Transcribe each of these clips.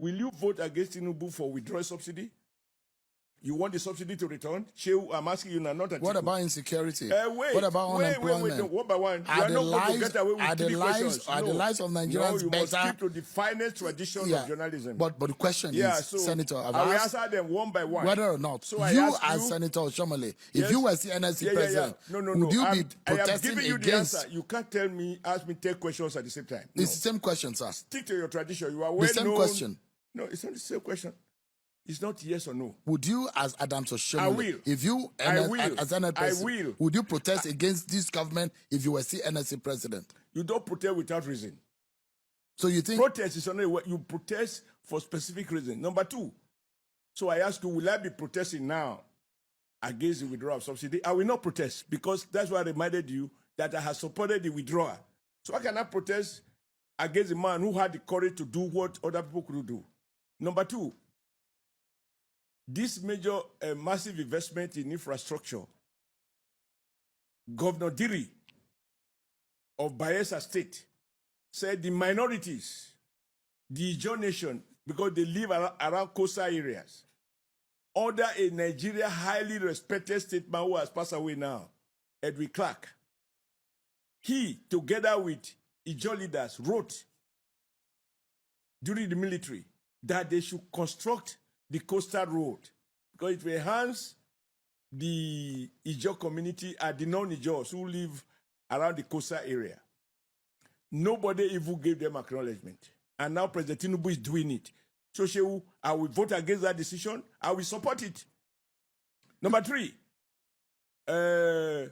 will you vote against Tinubu for withdrawal subsidy? You want the subsidy to return? Shehu, I'm asking you now, not Atiku. What about insecurity? Wait, what about unemployment? Wait, one by one. You Are are the not going to lives, get away with are the three lives, questions. are the lives of Nigerians no, you better? must keep to the finest tradition of journalism. But the question is, so Senator, I've I will asked answer them one by one. whether or not So I you, ask as you, Senator Shomole, if yes, you were CNSC president, would you be I am protesting giving you against? the answer. You can't ask me 10 questions at the same time. It's the same question, sir. Stick to your tradition. You are well The same known. question. No, it's not the same question. It's not yes or no. Would you, as Adams Oshomole, I will. if you, I will. as Senate I president, will. would you protest against this government if you were CNSC president? You don't protest without reason. So you think protest is only what you protest for specific reason. Number two, so I ask you, will I be protesting now against the withdrawal of subsidy? I will not protest because that's why I reminded you that I have supported the withdrawal. So I cannot protest against a man who had the courage to do what other people could do. Number two, this major massive investment in infrastructure, Governor Diri of Bayelsa State said the minorities, the Ijaw nation, because they live around coastal areas, under a Nigeria highly respected statesman who has passed away now, Edwin Clark. He, together with Ijaw leaders, wrote during the military that they should construct the coastal road because it will enhance the Ijaw community and the non-Ijaws who live around the coastal area. Nobody even gave them acknowledgement. And now President Tinubu is doing it. So Shehu, I will vote against that decision. I will support it. Number three, I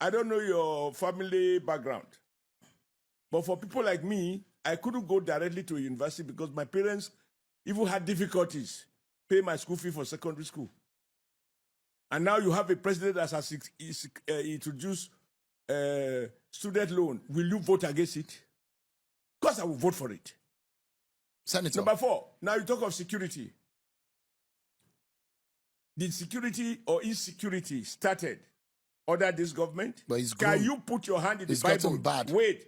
don't know your family background. But for people like me, I couldn't go directly to a university because my parents even had difficulties paying my school fee for secondary school. And now you have a president that has introduced student loan. Will you vote against it? Of course I will vote for it. Senator. Number four, now you talk of security. Did security or insecurity started under this government? But it's Can you put your hand in the Bible? Bad. Wait.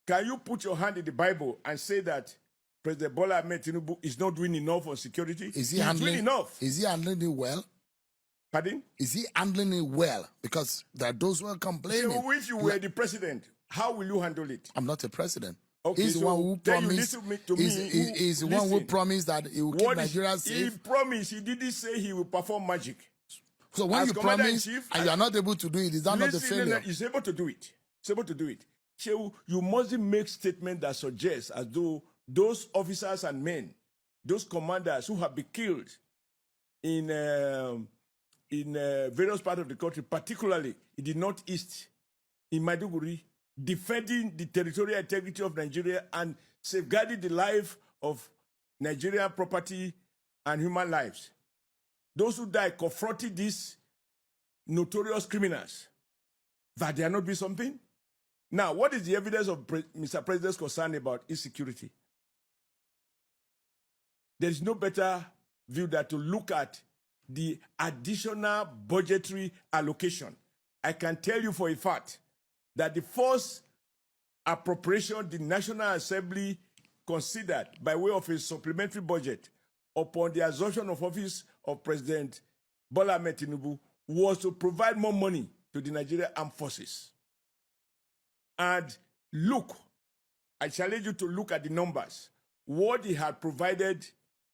Can you put your hand in the Bible and say that President Bola Ahmed Tinubu is not doing enough on security? Is he He's handling doing enough? Is he handling it well? Pardon? Is he handling it well? Because there are those who are complaining. So if you were the president, how will you handle it? I'm not a president. Okay, he's the one who promised. He's the one who promised that he will keep Nigeria safe. He promised. He didn't say he will perform magic. So when you promise and you are not able to do it, is that not a failure? He's able to do it. He's able to do it. So you mustn't make statements that suggest as though those officers and men, those commanders who have been killed in various parts of the country, particularly in the northeast, in Maiduguri, defending the territorial integrity of Nigeria and safeguarding the life of Nigerian property and human lives. Those who die confronting these notorious criminals, that they are not doing something. Now, what is the evidence of Mr. President's concern about insecurity? There is no better view than to look at the additional budgetary allocation. I can tell you for a fact that the first appropriation the National Assembly considered by way of a supplementary budget upon the assumption of office of President Bola Ahmed Tinubu was to provide more money to the Nigerian Armed Forces. And look, I challenge you to look at the numbers. What he had provided,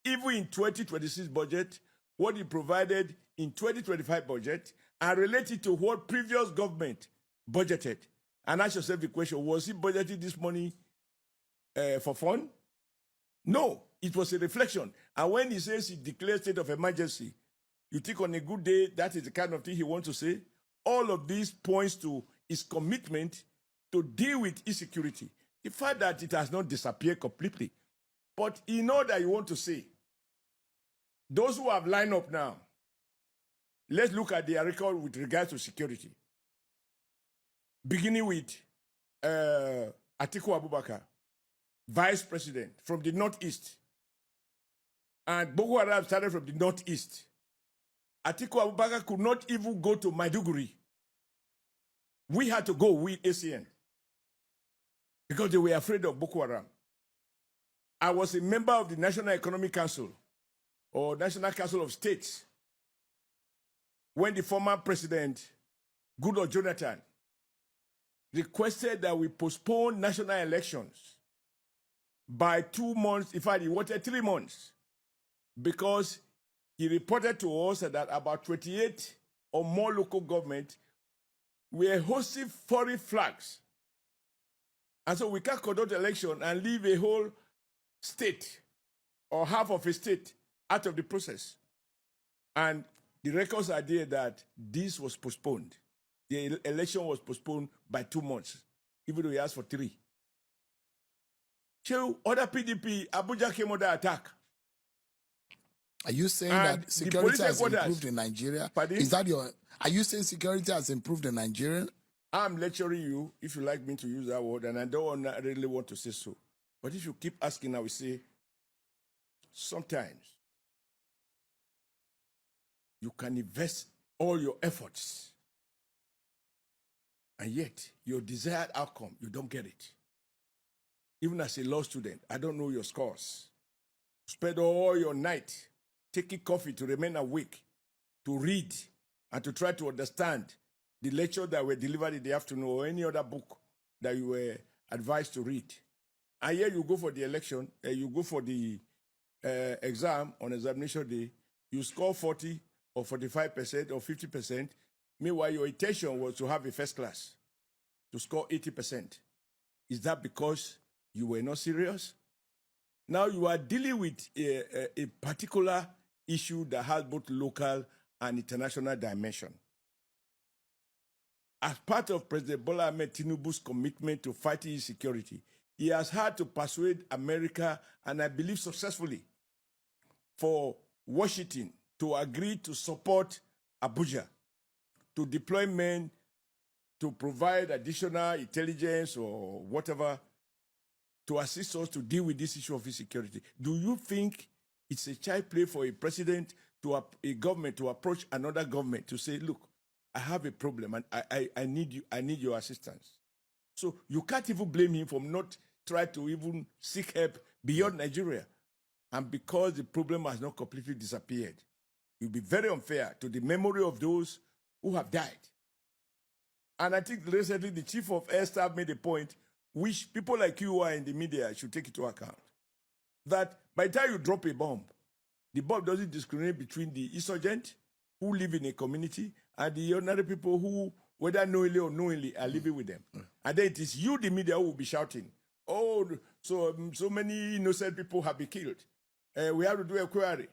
even in 2026 budget, what he provided in 2025 budget, and related to what previous government budgeted. And ask yourself the question, was he budgeting this money for fun? No, it was a reflection. And when he says he declared state of emergency, you think on a good day, that is the kind of thing he wants to say? All of this points to his commitment to deal with insecurity. The fact that it has not disappeared completely. But in all that you want to say, those who have lined up now, let's look at their record with regards to security. Beginning with Atiku Abubakar, vice president from the northeast. And Boko Haram started from the northeast. Atiku Abubakar could not even go to Maiduguri. We had to go with ACN because they were afraid of Boko Haram. I was a member of the National Economic Council or National Council of States when the former president, Goodluck Jonathan, requested that we postpone national elections by 2 months. In fact, he wanted 3 months because he reported to us that about 28 or more local governments were hosting foreign flags. And so we can't conduct election and leave a whole state or half of a state out of the process. And the records are there that this was postponed. The election was postponed by 2 months, even though he asked for 3. So other PDP, Abuja came under attack. Are you saying And that security has headquarters- improved in Nigeria? Pardon? Is that your? Are you saying security has improved in Nigeria? I'm lecturing you, if you like me to use that word, and I don't really want to say so. But if you keep asking, I will say, sometimes you can invest all your efforts, and yet your desired outcome, you don't get it. Even as a law student, I don't know your scores. Spend all your night taking coffee to remain awake, to read, and to try to understand the lecture that were delivered in the afternoon or any other book that you were advised to read. And here you go for the election, you go for the exam on examination day, you score 40 or 45% or 50%. Meanwhile, your intention was to have a first class, to score 80%. Is that because you were not serious? Now you are dealing with a particular issue that has both local and international dimension. As part of President Bola Ahmed Tinubu's commitment to fighting insecurity, he has had to persuade America, and I believe successfully, for Washington to agree to support Abuja, to deploy men to provide additional intelligence or whatever to assist us to deal with this issue of insecurity. Do you think it's a child play for a president, to a government to approach another government to say, look, I have a problem and I need your assistance? So you can't even blame him for not trying to even seek help beyond Nigeria. And because the problem has not completely disappeared, it will be very unfair to the memory of those who have died. And I think recently the chief of air staff made a point which people like you who are in the media should take into account. That by the time you drop a bomb, the bomb doesn't discriminate between the insurgent who live in a community and the ordinary people who, whether knowingly or unknowingly, are living with them. And then it is you, the media, who will be shouting, oh, so many innocent people have been killed. We have to do a query.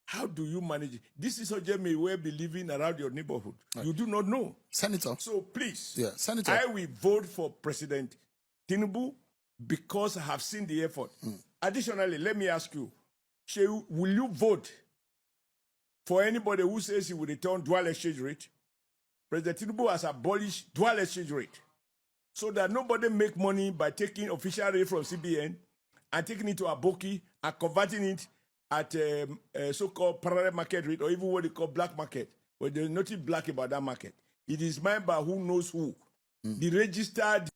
How do you manage it? This insurgent may well be living around your neighborhood. Right. You do not know. Senator. So please, Senator, I will vote for President Tinubu because I have seen the effort. Additionally, let me ask you, Shehu, will you vote for anybody who says he will return dual exchange rate? President Tinubu has abolished dual exchange rate so that nobody make money by taking official rate from CBN and taking it to Aboki and converting it at a so-called parallel market rate, or even what they call black market, where there's nothing black about that market. It is made by who knows who. The registered